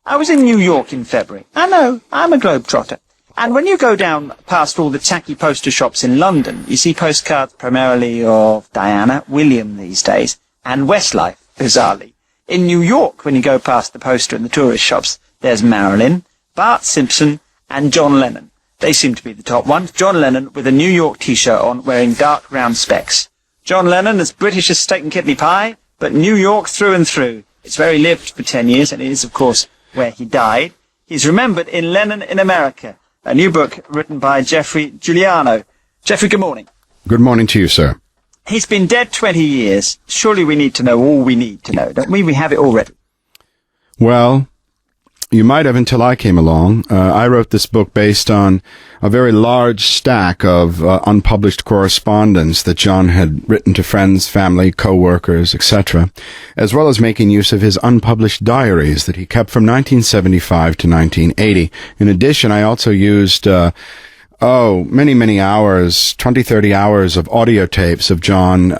I was in New York in February. I know, I'm a globetrotter. And when you go down past all the tacky poster shops in London, you see postcards primarily of Diana, William these days, and Westlife, bizarrely. In New York, when you go past the poster in the tourist shops, there's Marilyn, Bart Simpson, and John Lennon. They seem to be the top ones. John Lennon with a New York t-shirt on, wearing dark round specs. John Lennon as British as steak and kidney pie, but New York through and through. It's where he lived for 10 years, and it is, of course, where he died. He's remembered in Lennon in America, a new book written by Geoffrey Giuliano. Geoffrey, good morning. Good morning to you, sir. He's been dead 20 years. Surely we need to know all we need to know, don't we? We have it already. Well, you might have until I came along. I wrote this book based on a very large stack of unpublished correspondence that John had written to friends, family, co-workers, etc., as well as making use of his unpublished diaries that he kept from 1975 to 1980. In addition, I also used many hours, 20, 30 hours of audio tapes of John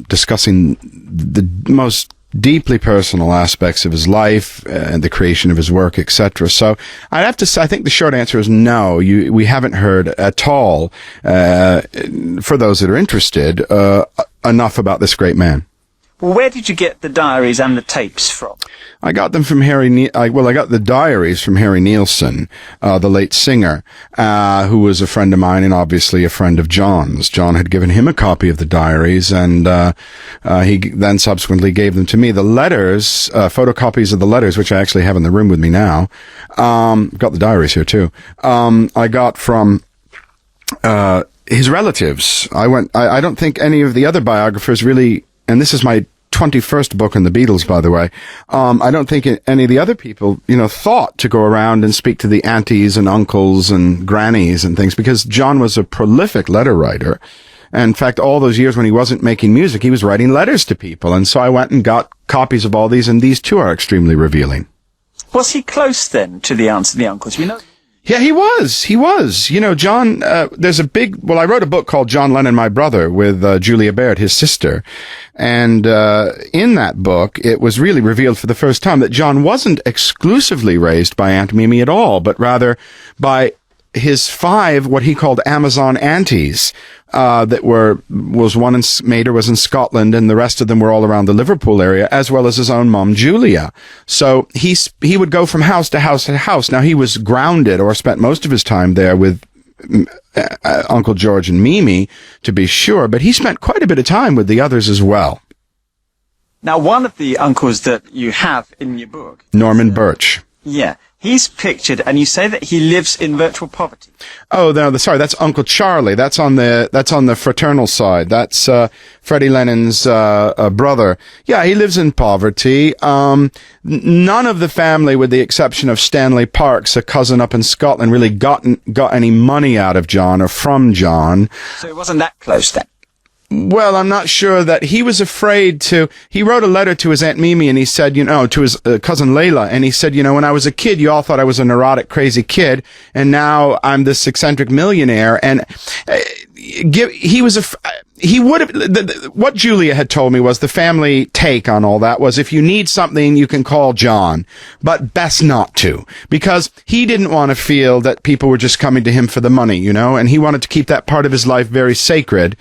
discussing the most deeply personal aspects of his life and the creation of his work, etc. So I'd have to say, I think the short answer is no. We haven't heard at all, for those that are interested, enough about this great man. Well, where did you get the diaries and the tapes from? I got them from I got the diaries from Harry Nilsson, the late singer, who was a friend of mine and obviously a friend of John's. John had given him a copy of the diaries, and he then subsequently gave them to me. The letters, photocopies of the letters, which I actually have in the room with me now, got the diaries here too, I got from his relatives. I don't think any of the other biographers really, and this is my 21st book on the Beatles, by the way. I don't think any of the other people, thought to go around and speak to the aunties and uncles and grannies and things, because John was a prolific letter writer. And in fact, all those years when he wasn't making music, he was writing letters to people. And so I went and got copies of all these, and these too are extremely revealing. Was he close then to the aunts and the uncles? We know. Yeah, he was. John, I wrote a book called John Lennon, My Brother, with Julia Baird, his sister. And in that book, it was really revealed for the first time that John wasn't exclusively raised by Aunt Mimi at all, but rather by his 5, what he called Amazon aunties, Mater was in Scotland, and the rest of them were all around the Liverpool area, as well as his own mom, Julia. So he would go from house to house to house. Now, he was grounded, or spent most of his time there with Uncle George and Mimi, to be sure, but he spent quite a bit of time with the others as well. Now, one of the uncles that you have in your book, Norman Birch. Yeah. He's pictured, and you say that he lives in virtual poverty. Oh, no, sorry, that's Uncle Charlie. That's on the fraternal side. That's Freddie Lennon's brother. Yeah, he lives in poverty. None of the family, with the exception of Stanley Parks, a cousin up in Scotland, really got any money out of John or from John. So it wasn't that close then. Well, I'm not sure that he was afraid to. He wrote a letter to his Aunt Mimi, and he said, to his cousin Layla, and he said, when I was a kid, you all thought I was a neurotic, crazy kid, and now I'm this eccentric millionaire. And he would have, what Julia had told me was the family take on all that was, if you need something, you can call John, but best not to, because he didn't want to feel that people were just coming to him for the money, and he wanted to keep that part of his life very sacred,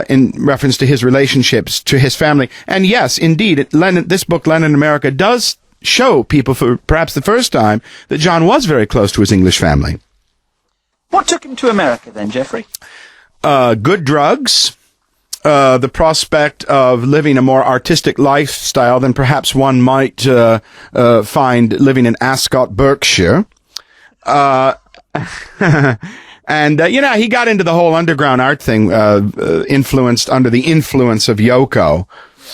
in reference to his relationships to his family. And yes, indeed, this book, Lennon in America, does show people for perhaps the first time that John was very close to his English family. What took him to America then, Geoffrey? Good drugs, the prospect of living a more artistic lifestyle than perhaps one might find living in Ascot, Berkshire. And he got into the whole underground art thing, under the influence of Yoko.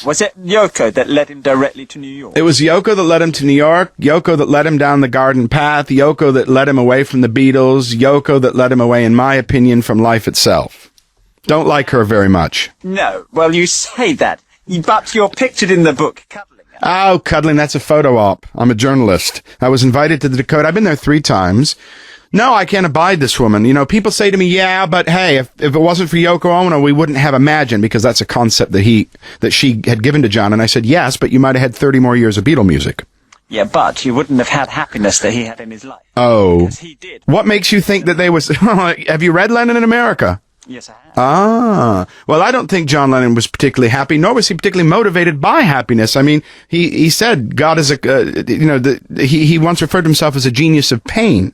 Was it Yoko that led him directly to New York? It was Yoko that led him to New York, Yoko that led him down the garden path, Yoko that led him away from the Beatles, Yoko that led him away, in my opinion, from life itself. Don't like her very much. No, well, you say that, but you're pictured in the book cuddling her. Oh, cuddling, that's a photo op. I'm a journalist. I was invited to the Dakota. I've been there 3 times. No, I can't abide this woman. People say to me, yeah, but hey, if it wasn't for Yoko Ono, we wouldn't have Imagine, because that's a concept that she had given to John. And I said, yes, but you might have had 30 more years of Beatle music. Yeah, but you wouldn't have had happiness that he had in his life. Oh. Because he did. What makes you think that they was... Have you read Lennon in America? Yes, I have. Ah. Well, I don't think John Lennon was particularly happy, nor was he particularly motivated by happiness. I mean, he said God is he once referred to himself as a genius of pain.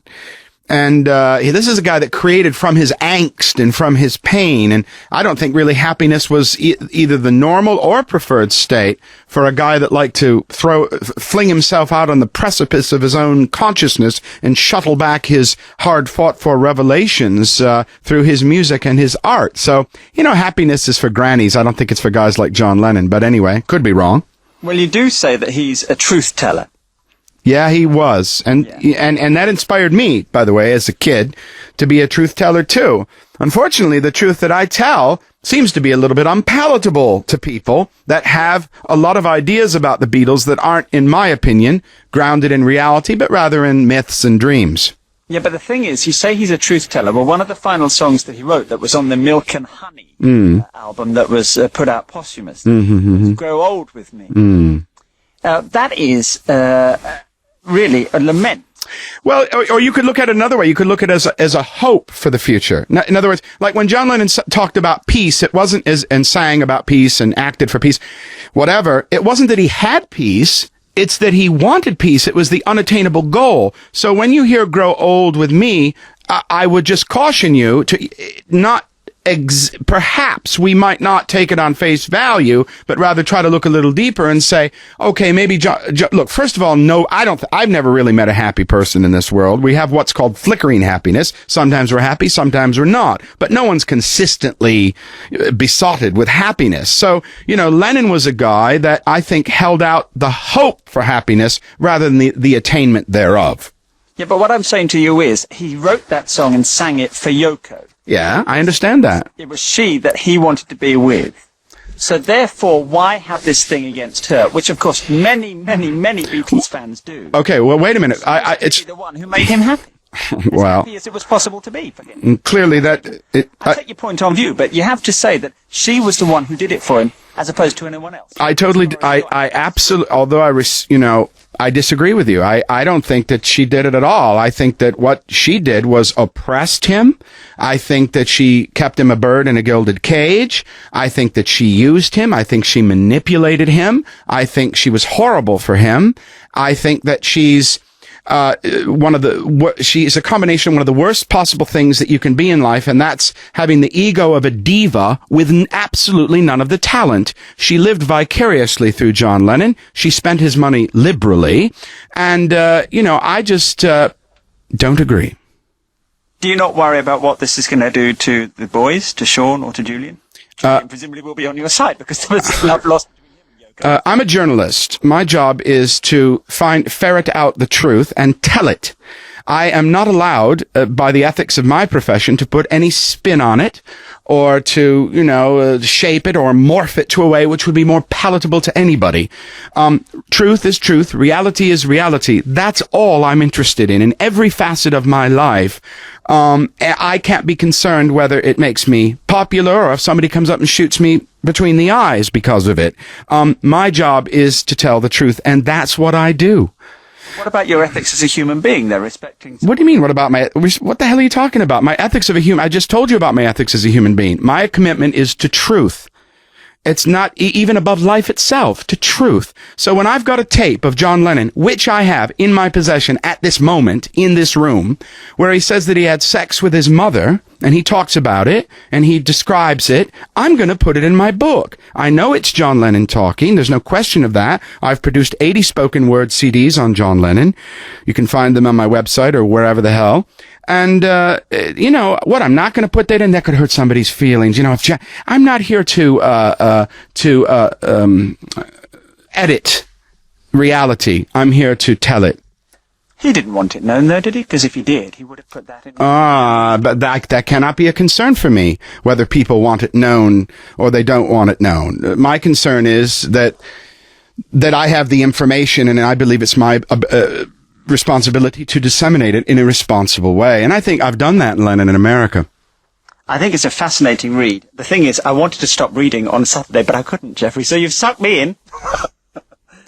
And this is a guy that created from his angst and from his pain. And I don't think really happiness was either the normal or preferred state for a guy that liked to fling himself out on the precipice of his own consciousness and shuttle back his hard-fought-for revelations through his music and his art. So, happiness is for grannies. I don't think it's for guys like John Lennon. But anyway, could be wrong. Well, you do say that he's a truth teller. Yeah, he was. And that inspired me, by the way, as a kid, to be a truth teller too. Unfortunately, the truth that I tell seems to be a little bit unpalatable to people that have a lot of ideas about the Beatles that aren't, in my opinion, grounded in reality, but rather in myths and dreams. Yeah, but the thing is, you say he's a truth teller. Well, one of the final songs that he wrote that was on the Milk and Honey album that was put out posthumously was Grow Old With Me. That is... really a lament. Well, or you could look at it another way. You could look at it as a hope for the future. In other words, like when John Lennon talked about peace, it wasn't and sang about peace and acted for peace, whatever. It wasn't that he had peace. It's that he wanted peace. It was the unattainable goal. So when you hear Grow Old With Me, I would just caution you to not perhaps we might not take it on face value, but rather try to look a little deeper and say, okay, maybe look, first of all, no, I've never really met a happy person in this world. We have what's called flickering happiness. Sometimes we're happy, sometimes we're not, but no one's consistently besotted with happiness. So, Lennon was a guy that I think held out the hope for happiness rather than the attainment thereof. Yeah, but what I'm saying to you is he wrote that song and sang it for Yoko. Yeah, I understand that. It was she that he wanted to be with. So therefore, why have this thing against her? Which, of course, many, many, many Beatles fans do. Okay, well, wait a minute. It's the one who made him happy. As happy as it was possible to be for him. Clearly that... I take your point on view, but you have to say that she was the one who did it for him, as opposed to anyone else. I absolutely, although I disagree with you. I don't think that she did it at all. I think that what she did was oppressed him. I think that she kept him a bird in a gilded cage. I think that she used him. I think she manipulated him. I think she was horrible for him. I think that she's she's a combination of one of the worst possible things that you can be in life, and that's having the ego of a diva with absolutely none of the talent. She lived vicariously through John Lennon. She spent his money liberally, and I just don't agree. Do you not worry about what this is going to do to the boys, to Sean or to Julian? Julian presumably will be on your side because there was love lost. I'm a journalist. My job is to ferret out the truth and tell it. I am not allowed, by the ethics of my profession, to put any spin on it or to, shape it or morph it to a way which would be more palatable to anybody. Truth is truth. Reality is reality. That's all I'm interested in every facet of my life. I can't be concerned whether it makes me popular or if somebody comes up and shoots me between the eyes because of it. My job is to tell the truth, and that's what I do. What about your ethics as a human being? They're respecting... What do you mean, what the hell are you talking about? My ethics of a human... I just told you about my ethics as a human being. My commitment is to truth. It's not even above life itself, to truth. So when I've got a tape of John Lennon, which I have in my possession at this moment, in this room, where he says that he had sex with his mother, and he talks about it, and he describes it, I'm going to put it in my book. I know it's John Lennon talking. There's no question of that. I've produced 80 spoken word CDs on John Lennon. You can find them on my website or wherever the hell. And, what, I'm not going to put that in. That could hurt somebody's feelings. I'm not here to edit reality. I'm here to tell it. He didn't want it known, though, did he? Because if he did, he would have put that in. But that cannot be a concern for me, whether people want it known or they don't want it known. My concern is that I have the information, and I believe it's my responsibility to disseminate it in a responsible way. And I think I've done that in Lennon in America. I think it's a fascinating read. The thing is, I wanted to stop reading on Saturday, but I couldn't, Geoffrey, so you've sucked me in.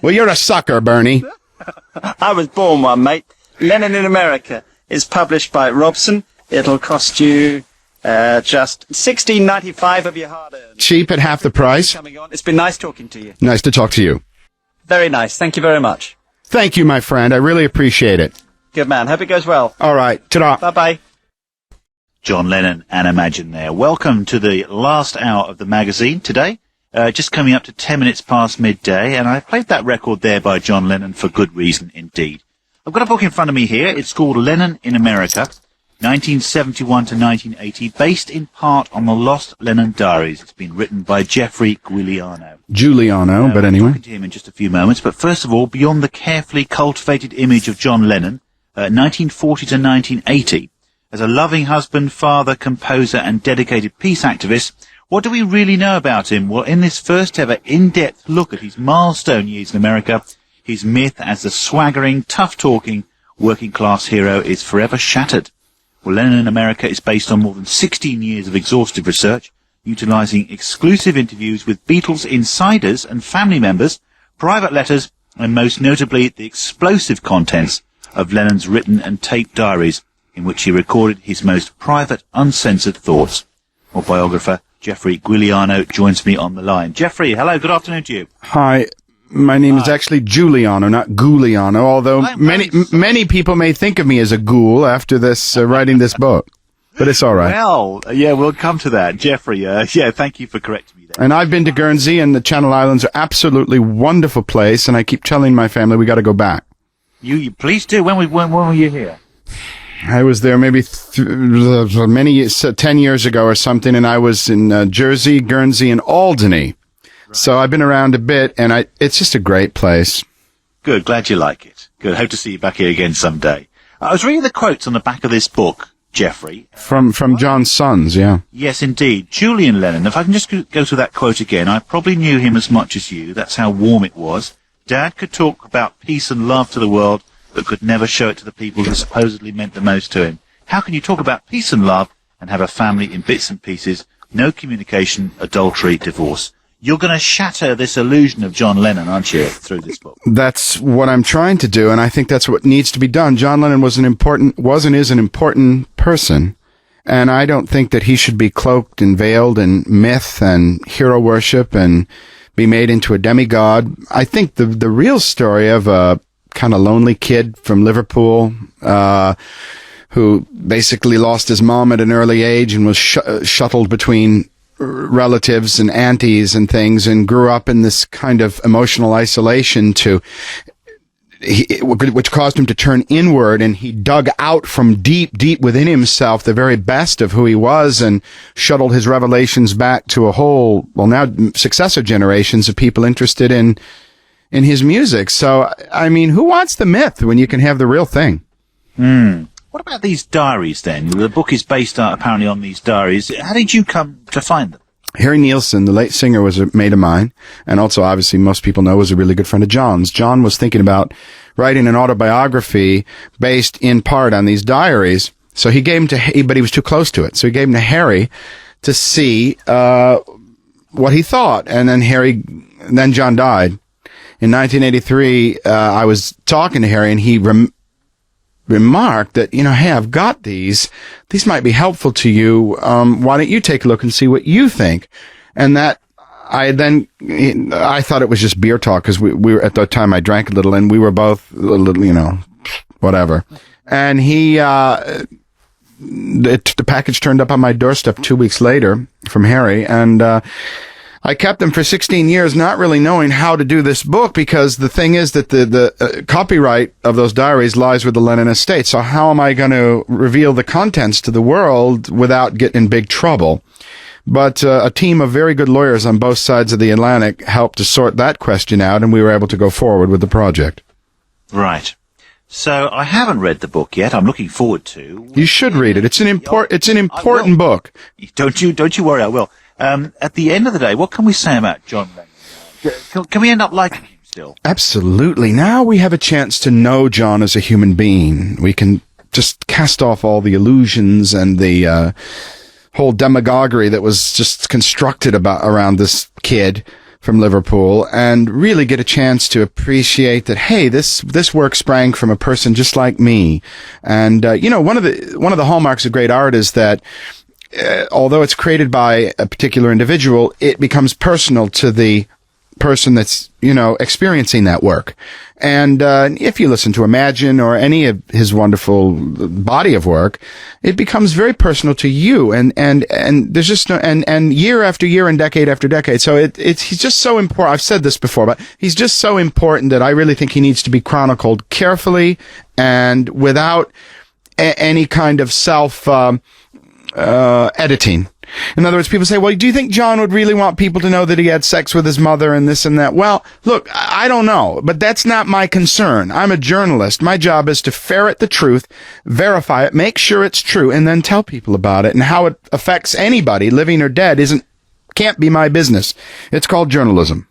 Well, you're a sucker, Bernie. I was born one, mate. Lennon in America is published by Robson. It'll cost you just $16.95 of your hard-earned. Cheap at half the price. Coming on. It's been nice talking to you. Nice to talk to you. Very nice. Thank you very much. Thank you, my friend. I really appreciate it. Good man. Hope it goes well. All right. Ta-da. Bye-bye. John Lennon and Imagine there. Welcome to the last hour of the magazine today. Just coming up to 10 minutes past midday, and I played that record there by John Lennon for good reason indeed. I've got a book in front of me here. It's called Lennon in America, 1971 to 1980, based in part on the Lost Lennon Diaries. It's been written by Geoffrey Giuliano. Giuliano, but anyway. I'll talk to him in just a few moments, but first of all, beyond the carefully cultivated image of John Lennon, 1940 to 1980, as a loving husband, father, composer, and dedicated peace activist, what do we really know about him? Well, in this first ever in-depth look at his milestone years in America, his myth as the swaggering, tough-talking, working-class hero is forever shattered. Well, Lennon in America is based on more than 16 years of exhaustive research, utilizing exclusive interviews with Beatles insiders and family members, private letters, and most notably the explosive contents of Lennon's written and taped diaries, in which he recorded his most private, uncensored thoughts. Our biographer, Geoffrey Giuliano, joins me on the line. Geoffrey, hello, good afternoon to you. Hi. My name is actually Giuliano, not Giuliano, although many people may think of me as a ghoul after this, writing this book. But it's all right. Well, yeah, we'll come to that. Geoffrey, thank you for correcting me there. And I've been to Guernsey, and the Channel Islands are absolutely wonderful place, and I keep telling my family we got to go back. You please do. When were you here? I was there maybe many years, 10 years ago or something, and I was in Jersey, Guernsey, and Alderney. Right. So I've been around a bit, and it's just a great place. Good, glad you like it. Good, hope to see you back here again someday. I was reading the quotes on the back of this book, Geoffrey. From John's sons, yeah. Yes, indeed. Julian Lennon, if I can just go through that quote again, I probably knew him as much as you. That's how warm it was. Dad could talk about peace and love to the world, but could never show it to the people who supposedly meant the most to him. How can you talk about peace and love and have a family in bits and pieces, no communication, adultery, divorce? You're going to shatter this illusion of John Lennon, aren't you, through this book? That's what I'm trying to do, and I think that's what needs to be done. John Lennon was an important person, and I don't think that he should be cloaked and veiled in myth and hero worship and be made into a demigod. I think the real story of a kind of lonely kid from Liverpool, who basically lost his mom at an early age and was shuttled between relatives and aunties and things, and grew up in this kind of emotional isolation which caused him to turn inward, and he dug out from deep within himself the very best of who he was and shuttled his revelations back to a whole, now successive generations of people interested in his music. So, I mean, who wants the myth when you can have the real thing? What about these diaries, then? The book is based apparently on these diaries. How did you come to find them? Harry Nilsson, the late singer, was a mate of mine, and also, obviously, most people know, was a really good friend of John's. John was thinking about writing an autobiography based in part on these diaries, so he gave them but he was too close to it, so he gave them to Harry to see what he thought, and then John died. In 1983, I was talking to Harry, and he remarked that, hey, I've got these might be helpful to you. Why don't you take a look and see what you think? And that I thought it was just beer talk, because we were, at the time I drank a little, and we were both a little, whatever. And the package turned up on my doorstep 2 weeks later from Harry, and I kept them for 16 years, not really knowing how to do this book, because the thing is that the copyright of those diaries lies with the Lennon estate. So how am I going to reveal the contents to the world without getting in big trouble? But a team of very good lawyers on both sides of the Atlantic helped to sort that question out, and we were able to go forward with the project. Right. So I haven't read the book yet. I'm looking forward to. You should read it. It's an important book. Don't you worry, I will. At the end of the day, what can we say about John Lennon? Can we end up liking him still? Absolutely. Now we have a chance to know John as a human being. We can just cast off all the illusions and the whole demagoguery that was just constructed around this kid from Liverpool and really get a chance to appreciate that, hey, this work sprang from a person just like me. And, one of the hallmarks of great art is that although it's created by a particular individual, it becomes personal to the person that's, experiencing that work. And if you listen to Imagine or any of his wonderful body of work, it becomes very personal to you. And there's just no, and year after year and decade after decade. So he's just so important. I've said this before, but he's just so important that I really think he needs to be chronicled carefully and without any kind of self editing. In other words, people say, well, do you think John would really want people to know that he had sex with his mother and this and that? Well, look, I don't know, but that's not my concern. I'm a journalist. My job is to ferret the truth, verify it, make sure it's true, and then tell people about it. And how it affects anybody, living or dead, can't be my business. It's called journalism.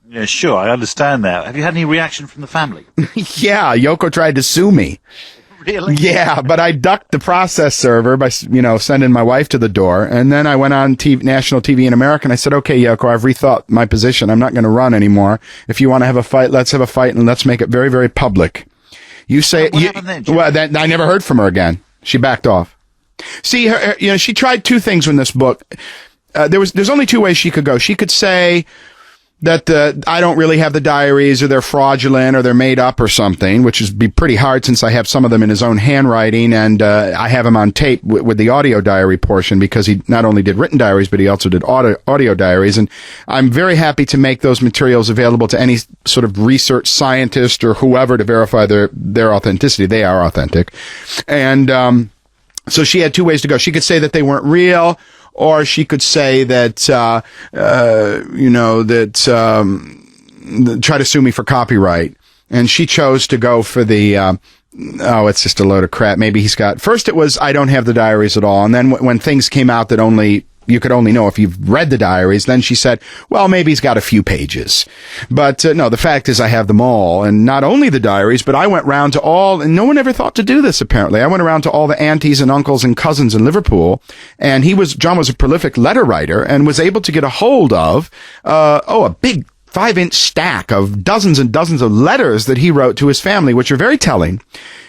Yeah, sure, I understand that. Have you had any reaction from the family? Yeah, Yoko tried to sue me. Really? Yeah, but I ducked the process server by, sending my wife to the door. And then I went on national TV in America and I said, okay, Yoko, I've rethought my position. I'm not going to run anymore. If you want to have a fight, let's have a fight and let's make it very, very public. You say, what happened then? Well, I never heard from her again. She backed off. See, she tried two things in this book. There's only two ways she could go. She could say that I don't really have the diaries, or they're fraudulent, or they're made up or something, which would be pretty hard since I have some of them in his own handwriting, and I have him on tape with the audio diary portion, because he not only did written diaries, but he also did audio diaries, and I'm very happy to make those materials available to any sort of research scientist or whoever to verify their authenticity. They are authentic. And so she had two ways to go. She could say that they weren't real, or she could say that, try to sue me for copyright. And she chose to go for the, it's just a load of crap. Maybe first it was, I don't have the diaries at all. And then when things came out that you could only know if you've read the diaries, then she said, well, maybe he's got a few pages. But no, the fact is I have them all. And not only the diaries, but I went round to all, and no one ever thought to do this apparently. I went around to all the aunties and uncles and cousins in Liverpool, and John was a prolific letter writer and was able to get a hold of, a big 5-inch stack of dozens and dozens of letters that he wrote to his family, which are very telling.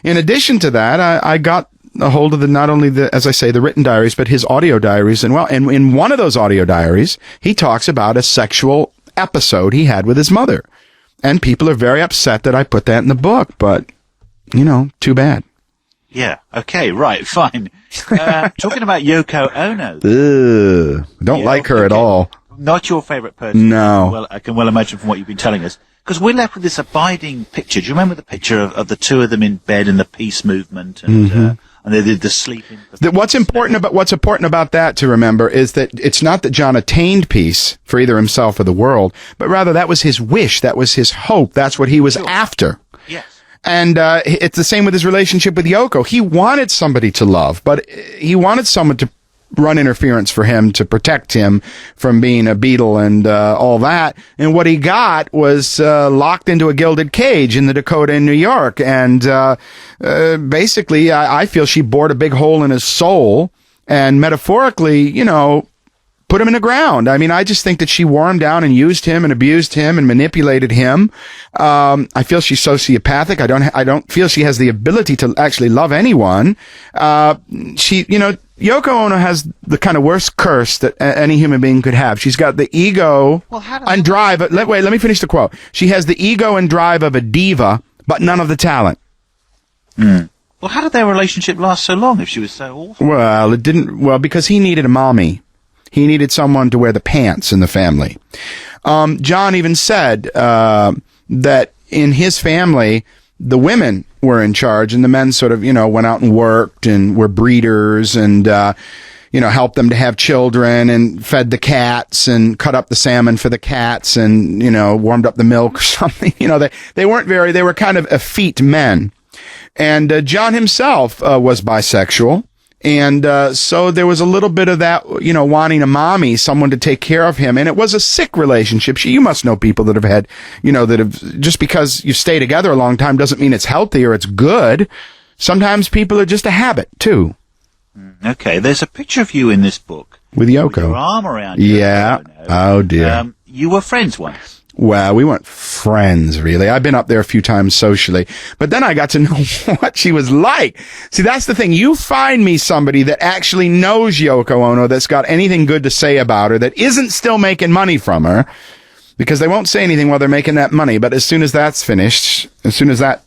In addition to that, I got a hold of not only as I say, the written diaries, but his audio diaries. And in one of those audio diaries, he talks about a sexual episode he had with his mother. And people are very upset that I put that in the book, but, too bad. Yeah, okay, right, fine. Talking about Yoko Ono. Don't like her at all. Not your favourite person. No. Well, I can well imagine from what you've been telling us. Because we're left with this abiding picture. Do you remember the picture of the two of them in bed in the peace movement and they did the sleeping? What's important about that to remember is that it's not that John attained peace for either himself or the world, but rather that was his wish, that was his hope, that's what he was after. Yes. And it's the same with his relationship with Yoko. He wanted somebody to love, but he wanted someone to run interference for him, to protect him from being a Beatle and all that. And what he got was locked into a gilded cage in the Dakota in New York. And basically, I feel she bored a big hole in his soul and metaphorically, put him in the ground. I mean, I just think that she wore him down and used him and abused him and manipulated him. I feel she's sociopathic. I don't feel she has the ability to actually love anyone. Yoko Ono has the kind of worst curse that any human being could have. She's got the ego and drive. Let me finish the quote. She has the ego and drive of a diva, but none of the talent. Well, how did their relationship last so long if she was so awful? Well, it didn't. Well, because he needed a mommy. He needed someone to wear the pants in the family. John even said that in his family, the women were in charge and the men sort of, went out and worked and were breeders and, helped them to have children and fed the cats and cut up the salmon for the cats and, warmed up the milk or something. They were kind of effete men. And John himself was bisexual. And so there was a little bit of that, wanting a mommy, someone to take care of him. And it was a sick relationship. You must know people that have had, just because you stay together a long time doesn't mean it's healthy or it's good. Sometimes people are just a habit, too. Okay, there's a picture of you in this book. With Yoko. With your arm around you. Yeah. Oh, dear. you were friends once. Well, we weren't friends, really. I've been up there a few times socially, but then I got to know what she was like. See, that's the thing. You find me somebody that actually knows Yoko Ono, that's got anything good to say about her, that isn't still making money from her, because they won't say anything while they're making that money. But as soon as that's finished, as soon as that,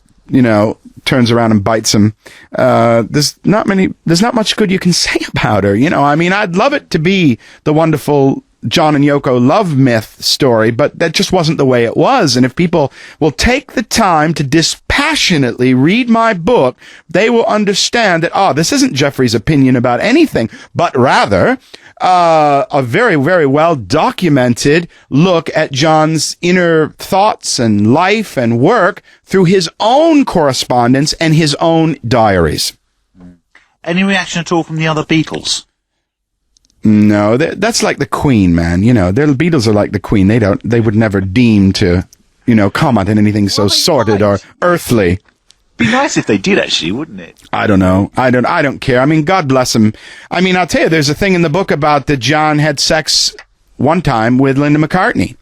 turns around and bites them, there's not much good you can say about her. I mean, I'd love it to be the wonderful John and Yoko love myth story, but that just wasn't the way it was. And if people will take the time to dispassionately read my book, they will understand that, this isn't Geoffrey's opinion about anything, but rather a very, very well documented look at John's inner thoughts and life and work through his own correspondence and his own diaries. Any reaction at all from the other Beatles? No, that's like the Queen, man. The Beatles are like the Queen. They would never deem to, comment on anything so sordid or earthly. Be nice if they did, actually, wouldn't it? I don't know. I don't care. I mean, God bless him. I mean, I'll tell you, there's a thing in the book about that John had sex one time with Linda McCartney.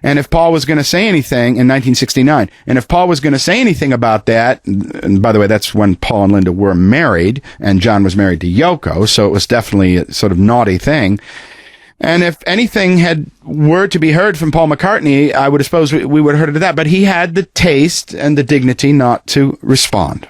And if Paul was going to say anything in 1969, and if Paul was going to say anything about that, and by the way, that's when Paul and Linda were married, and John was married to Yoko, so it was definitely a sort of naughty thing. And if anything were to be heard from Paul McCartney, I would suppose we would have heard of that, but he had the taste and the dignity not to respond.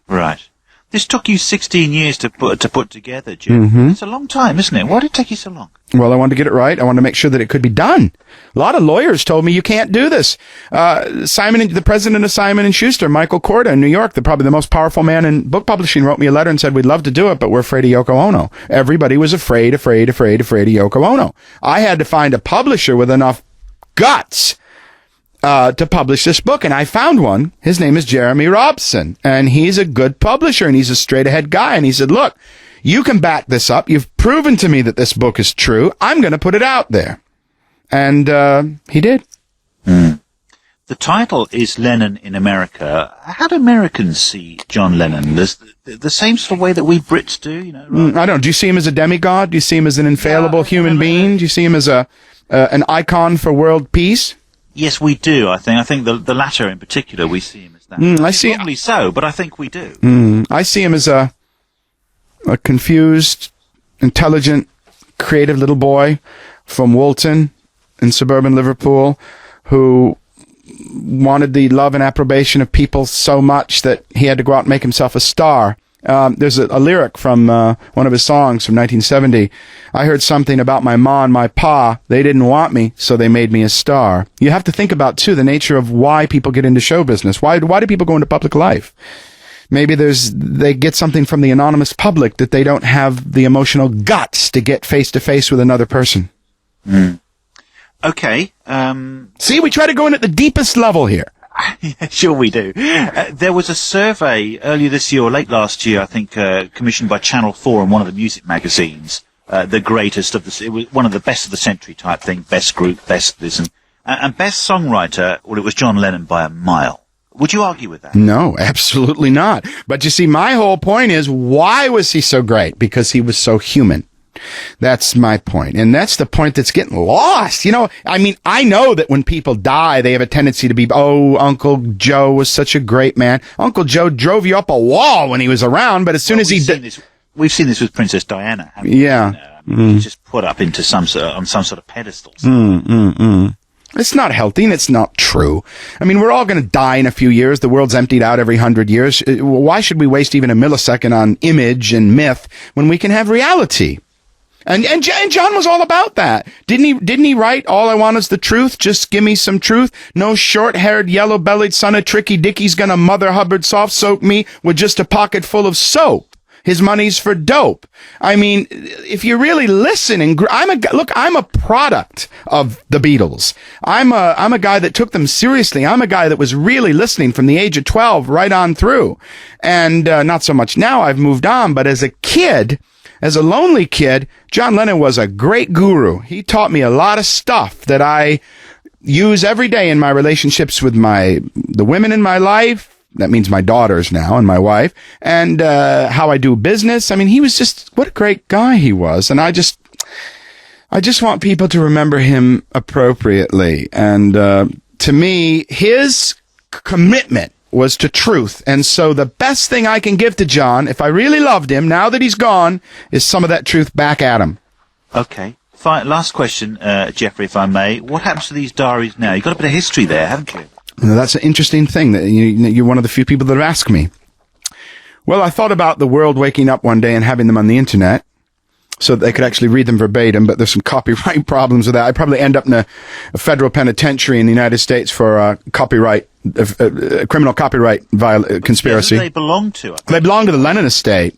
Right. This took you 16 years to put together, Jim. Mm-hmm. It's a long time, isn't it? Why did it take you so long? Well, I wanted to get it right. I wanted to make sure that it could be done. A lot of lawyers told me you can't do this. The president of Simon & Schuster, Michael Korda in New York, probably the most powerful man in book publishing, wrote me a letter and said, we'd love to do it, but we're afraid of Yoko Ono. Everybody was afraid of Yoko Ono. I had to find a publisher with enough guts to publish this book, and I found one. His name is Jeremy Robson, and he's a good publisher, and he's a straight-ahead guy, and he said, look, you can back this up. You've proven to me that this book is true. I'm going to put it out there. And he did. Mm. The title is Lennon in America. How do Americans see John Lennon? The same sort of way that we Brits do, Right? I don't. Do you see him as a demigod? Do you see him as an infallible human being? Do you see him as an icon for world peace? Yes, we do, I think. I think the latter in particular, we see him as that. I see. Probably so, but I think we do. I see him as a confused, intelligent, creative little boy from Woolton in suburban Liverpool who wanted the love and approbation of people so much that he had to go out and make himself a star. There's a lyric from one of his songs from 1970. I heard something about my ma and my pa. They didn't want me, so they made me a star. You have to think about, too, the nature of why people get into show business. Why do people go into public life? Maybe they get something from the anonymous public that they don't have the emotional guts to get face-to-face with another person. Mm. Okay. See, we try to go in at the deepest level here. Yeah, sure we do. There was a survey earlier this year or late last year, I think, commissioned by Channel 4 and one of the music magazines, the greatest of it was one of the best of the century type thing, best group, best this, and best songwriter, well, it was John Lennon by a mile. Would you argue with that? No, absolutely not. But you see, my whole point is, why was he so great? Because he was so human. That's my point. And that's the point that's getting lost. I mean, I know that when people die, they have a tendency to be, Uncle Joe was such a great man. Uncle Joe drove you up a wall when he was around, but as soon as he died. We've seen this with Princess Diana. Yeah. She's just put up into some sort of pedestal. It's not healthy and it's not true. I mean, we're all going to die in a few years. The world's emptied out every 100 years. Why should we waste even a millisecond on image and myth when we can have reality? And John was all about that. Didn't he write, all I want is the truth, just give me some truth? No short-haired, yellow-bellied son of Tricky Dickie's gonna Mother Hubbard soft-soak me with just a pocket full of soap. His money's for dope. I mean, if you really listen I'm a product of the Beatles. I'm a guy that took them seriously. I'm a guy that was really listening from the age of 12 right on through. And, not so much now, I've moved on, but as a lonely kid, John Lennon was a great guru. He taught me a lot of stuff that I use every day in my relationships with the women in my life. That means my daughters now and my wife, and how I do business. I mean, he was just, what a great guy he was. And I I just want people to remember him appropriately. And to me, his commitment was to truth. And so the best thing I can give to John, if I really loved him, now that he's gone, is some of that truth back at him. Okay. Last question, Geoffrey, if I may. What happens to these diaries now? You've got a bit of history there, haven't you? Now, that's an interesting thing. That you're one of the few people that have asked me. Well, I thought about the world waking up one day and having them on the internet so that they could actually read them verbatim, but there's some copyright problems with that. I'd probably end up in a federal penitentiary in the United States for criminal copyright conspiracy. Who do they belong to? They belong to the Lennon estate.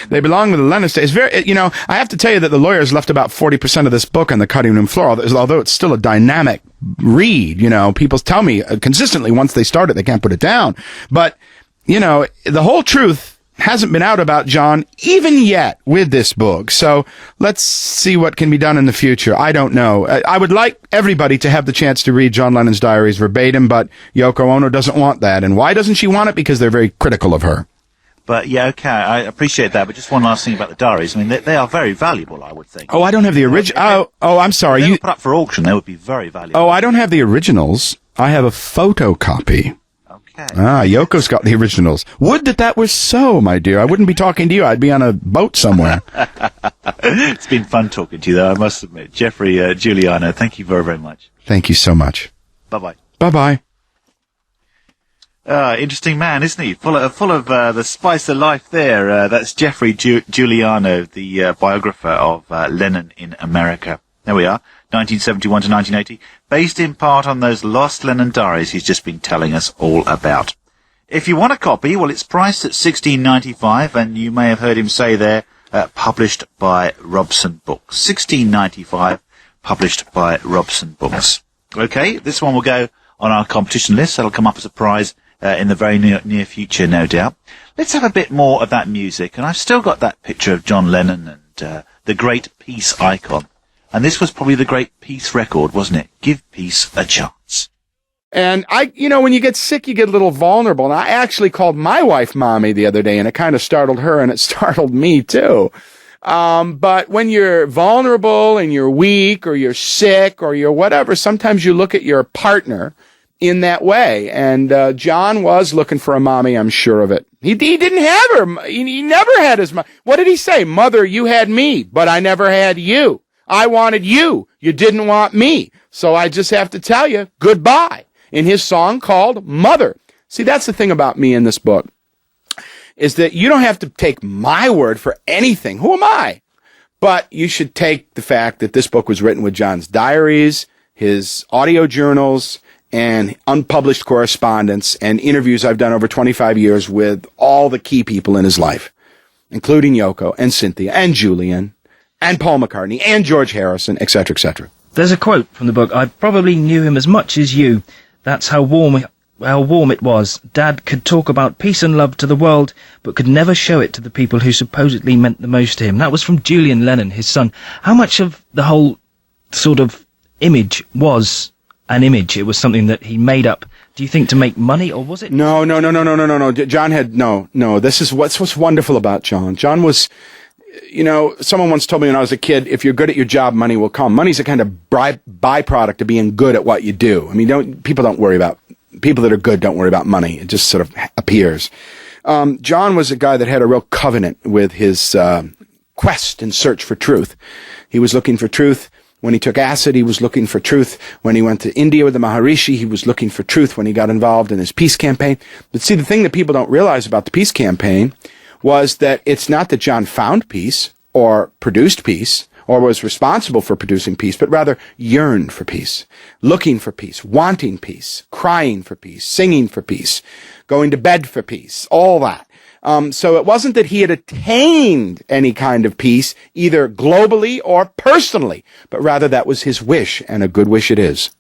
They belong to the Lennon estate. It's very, I have to tell you that the lawyers left about 40% of this book on the cutting room floor, although it's still a dynamic read. People tell me consistently once they start it, they can't put it down. But, the whole truth hasn't been out about John even yet with this book. So let's see what can be done in the future. I don't know. I would like everybody to have the chance to read John Lennon's diaries verbatim, but Yoko Ono doesn't want that. And why doesn't she want it? Because they're very critical of her. But, yeah, okay, I appreciate that. But just one last thing about the diaries. I mean, they are very valuable, I would think. Oh, I don't have the original. Oh, I'm sorry. If they were put up for auction, they would be very valuable. Oh, I don't have the originals. I have a photocopy. Okay. Yoko's got the originals. Would that was so, my dear. I wouldn't be talking to you. I'd be on a boat somewhere. It's been fun talking to you, though, I must admit. Geoffrey Giuliano, thank you very, very much. Thank you so much. Bye-bye. Bye-bye. Interesting man, isn't he? Full of the spice of life there. That's Geoffrey Giuliano, the biographer of Lennon in America. There we are, 1971 to 1980, based in part on those lost Lennon diaries he's just been telling us all about. If you want a copy, well, it's priced at $16.95, and you may have heard him say there, published by Robson Books. $16.95, published by Robson Books. Okay, this one will go on our competition list. That'll come up as a prize in the very near future, no doubt. Let's have a bit more of that music, and I've still got that picture of John Lennon and the great peace icon. And this was probably the great peace record, wasn't it? Give peace a chance. And when you get sick, you get a little vulnerable. And I actually called my wife Mommy the other day, and it kind of startled her, and it startled me too. But when you're vulnerable and you're weak or you're sick or you're whatever, sometimes you look at your partner in that way. And John was looking for a mommy, I'm sure of it. He didn't have her. He never had his mom. What did he say? Mother, you had me, but I never had you. I wanted you. You didn't want me. So I just have to tell you, goodbye. In his song called Mother. See, that's the thing about me in this book, is that you don't have to take my word for anything. Who am I? But you should take the fact that this book was written with John's diaries, his audio journals, and unpublished correspondence and interviews I've done over 25 years with all the key people in his life, including Yoko and Cynthia and Julian and Paul McCartney and George Harrison, etc., etc. There's a quote from the book. I probably knew him as much as you. That's how warm it was. Dad could talk about peace and love to the world, but could never show it to the people who supposedly meant the most to him. That was from Julian Lennon, his son. How much of the whole sort of image was an image? It was something that he made up. Do you think to make money, or was it? No. John had, no. This is what's wonderful about John. John was, someone once told me when I was a kid, if you're good at your job, money will come. Money's a kind of byproduct of being good at what you do. I mean, people that are good don't worry about money. It just sort of appears. John was a guy that had a real covenant with his quest and search for truth. He was looking for truth. When he took acid, he was looking for truth. When he went to India with the Maharishi, he was looking for truth when he got involved in his peace campaign. But see, the thing that people don't realize about the peace campaign was that it's not that John found peace or produced peace or was responsible for producing peace, but rather yearned for peace, looking for peace, wanting peace, crying for peace, singing for peace, going to bed for peace, all that. So it wasn't that he had attained any kind of peace, either globally or personally, but rather that was his wish, and a good wish it is.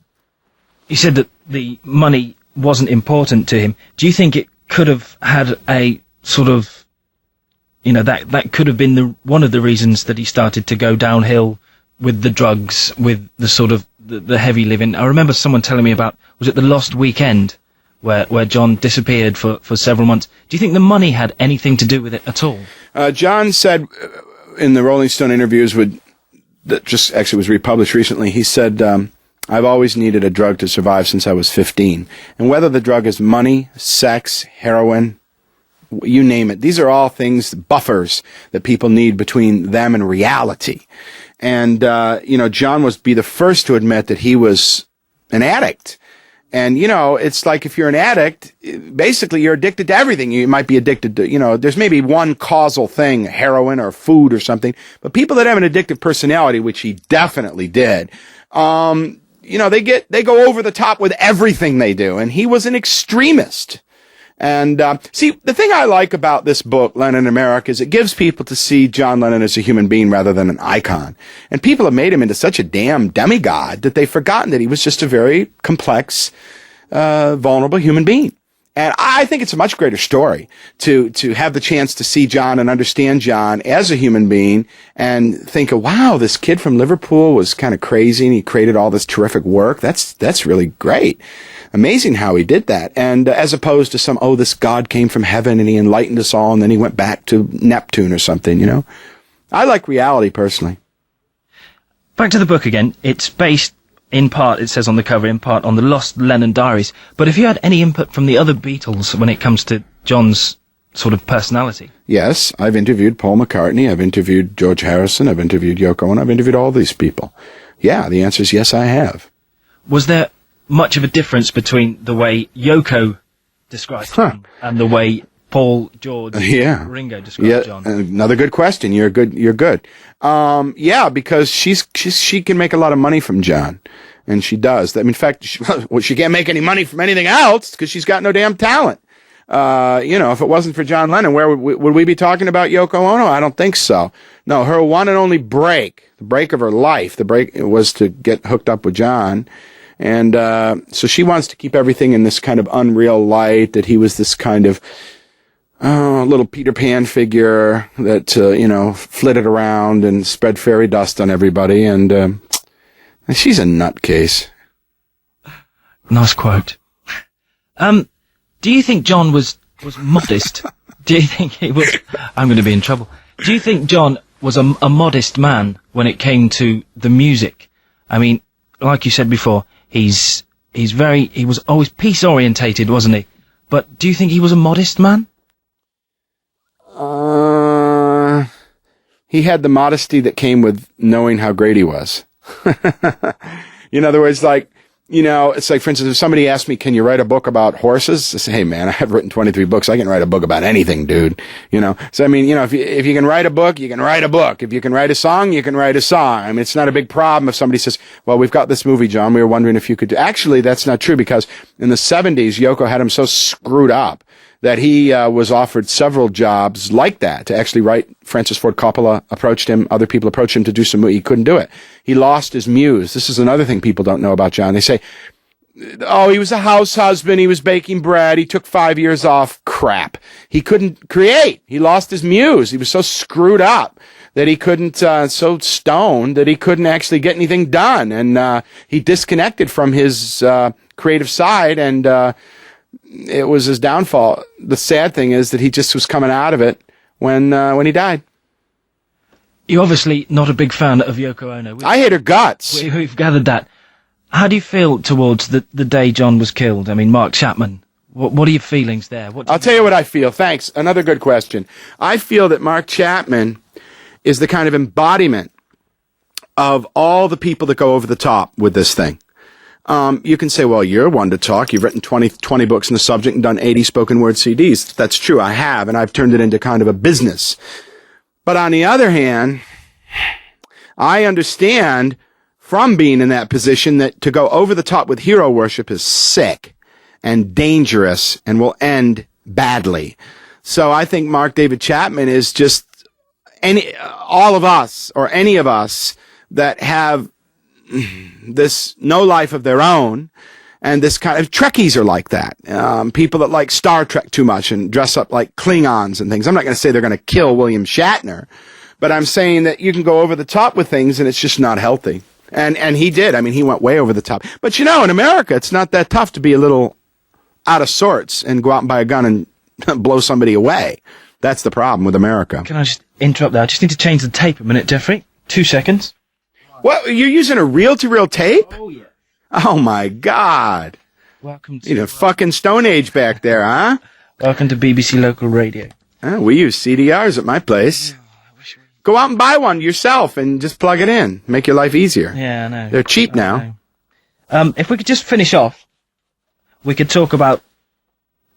You said that the money wasn't important to him. Do you think it could have had a sort of, that could have been one of the reasons that he started to go downhill with the drugs, with the sort of the heavy living? I remember someone telling me about, was it The Lost Weekend, where John disappeared for several months. Do you think the money had anything to do with it at all? John said in the Rolling Stone interviews with that just actually was republished recently. He said, I've always needed a drug to survive since I was 15. And whether the drug is money, sex, heroin, you name it, these are all things, buffers that people need between them and reality. And, John was be the first to admit that he was an addict. And, it's like if you're an addict, basically you're addicted to everything. You might be addicted to, there's maybe one causal thing, heroin or food or something. But people that have an addictive personality, which he definitely did, they go over the top with everything they do. And he was an extremist. And, see, the thing I like about this book, Lennon in America, is it gives people to see John Lennon as a human being rather than an icon. And people have made him into such a damn demigod that they've forgotten that he was just a very complex, vulnerable human being. And I think it's a much greater story to have the chance to see John and understand John as a human being and think, wow, this kid from Liverpool was kind of crazy and he created all this terrific work. That's really great. Amazing how he did that. And as opposed to this God came from heaven and he enlightened us all and then he went back to Neptune or something, I like reality personally. Back to the book again. It's based, in part, it says on the cover, in part on the lost Lennon diaries. But have you had any input from the other Beatles when it comes to John's sort of personality? Yes, I've interviewed Paul McCartney, I've interviewed George Harrison, I've interviewed Yoko Ono, I've interviewed all these people. Yeah, the answer is yes, I have. Was there much of a difference between the way Yoko described John and the way Paul, George, Ringo described John? Another good question. You're good. Because she can make a lot of money from John, and she does. In fact, she can't make any money from anything else because she's got no damn talent. If it wasn't for John Lennon, where would we be talking about Yoko Ono? I don't think so. No, her one and only break, the break of her life, was to get hooked up with John. And so she wants to keep everything in this kind of unreal light, that he was this kind of little Peter Pan figure that, flitted around and spread fairy dust on everybody. And she's a nutcase. Nice quote. Do you think John was modest? Do you think he was... I'm going to be in trouble. Do you think John was a modest man when it came to the music? I mean, like you said before, he was always peace orientated, wasn't he? But do you think he was a modest man? He had the modesty that came with knowing how great he was. In other words, it's like, for instance, if somebody asked me, can you write a book about horses? I say, hey man, I've written 23 books. I can write a book about anything, dude. So I mean, if you can write a book, you can write a book. If you can write a song, you can write a song. I mean, it's not a big problem if somebody says, well, we've got this movie, John. We were wondering if you could do... Actually, that's not true, because in the 70s, Yoko had him so screwed up that he was offered several jobs like that to actually write. Francis Ford Coppola approached him. Other people approached him to do some... He couldn't do it. He lost his muse. This is another thing people don't know about John. They say, oh, he was a house husband. He was baking bread. He took 5 years off. Crap. He couldn't create. He lost his muse. He was so screwed up that he couldn't, so stoned that he couldn't actually get anything done. And he disconnected from his creative side, and it was his downfall. The sad thing is that he just was coming out of it when he died. You're obviously not a big fan of Yoko Ono. I hate her guts. We've gathered that. How do you feel towards the day John was killed? I mean, Mark Chapman. What are your feelings there? I'll tell you what I feel. Thanks. Another good question. I feel that Mark Chapman is the kind of embodiment of all the people that go over the top with this thing. You can say, well, you're one to talk. You've written 20 books on the subject and done 80 spoken word CDs. That's true. I have, and I've turned it into kind of a business. But on the other hand, I understand from being in that position that to go over the top with hero worship is sick and dangerous and will end badly. So I think Mark David Chapman is just all of us, or any of us that have this no life of their own, and this kind of... Trekkies are like that. People that like Star Trek too much and dress up like Klingons and things. I'm not going to say they're going to kill William Shatner, but I'm saying that you can go over the top with things and it's just not healthy. And he did. I mean, he went way over the top. But in America, it's not that tough to be a little out of sorts and go out and buy a gun and blow somebody away. That's the problem with America. Can I just interrupt there? I just need to change the tape a minute, Geoffrey. 2 seconds. What? You're using a reel-to-reel tape? Oh, yeah. Oh, my God. Welcome You know, to, fucking Stone Age back there, huh? welcome to BBC Local Radio. We use CDRs at my place. Go out and buy one yourself and just plug it in. Make your life easier. Yeah, I know. They're cheap now. If we could just finish off, we could talk about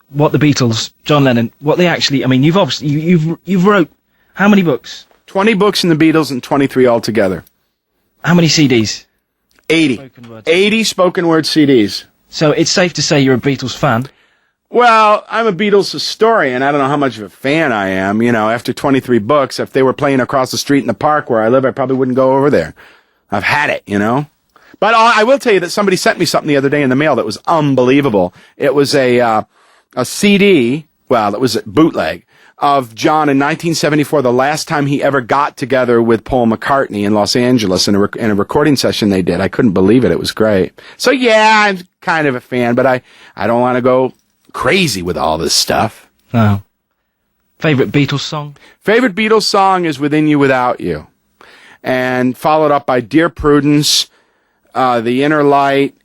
what the Beatles, John Lennon, what they actually. I mean, you've obviously you've wrote how many books? 20 books in the Beatles and 23 altogether. How many CDs? 80. Spoken words. 80 spoken word CDs. So it's safe to say you're a Beatles fan. Well, I'm a Beatles historian. I don't know how much of a fan I am. You know, after 23 books, if they were playing across the street in the park where I live, I probably wouldn't go over there. I've had it, you know. But I will tell you that somebody sent me something the other day in the mail that was unbelievable. It was a CD, well, it was a bootleg, of John in 1974, the last time he ever got together with Paul McCartney in Los Angeles in a recording session they did. I couldn't believe it. It was great. So, yeah, I'm kind of a fan, but I don't want to go crazy with all this stuff. No. Favorite Beatles song? Favorite Beatles song is Within You Without You. And followed up by Dear Prudence, The Inner Light,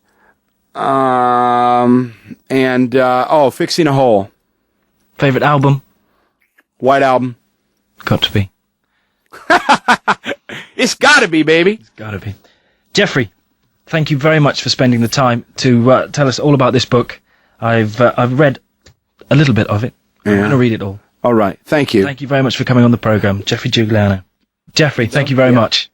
Fixing a Hole. Favorite album? White Album. Got to be. It's gotta be, baby. Gotta be. Geoffrey, thank you very much for spending the time to tell us all about this book. I've read a little bit of it. I'm going to read it all. All right. Thank you. Thank you very much for coming on the programme, Geoffrey Giuliano. Geoffrey, thank you very much.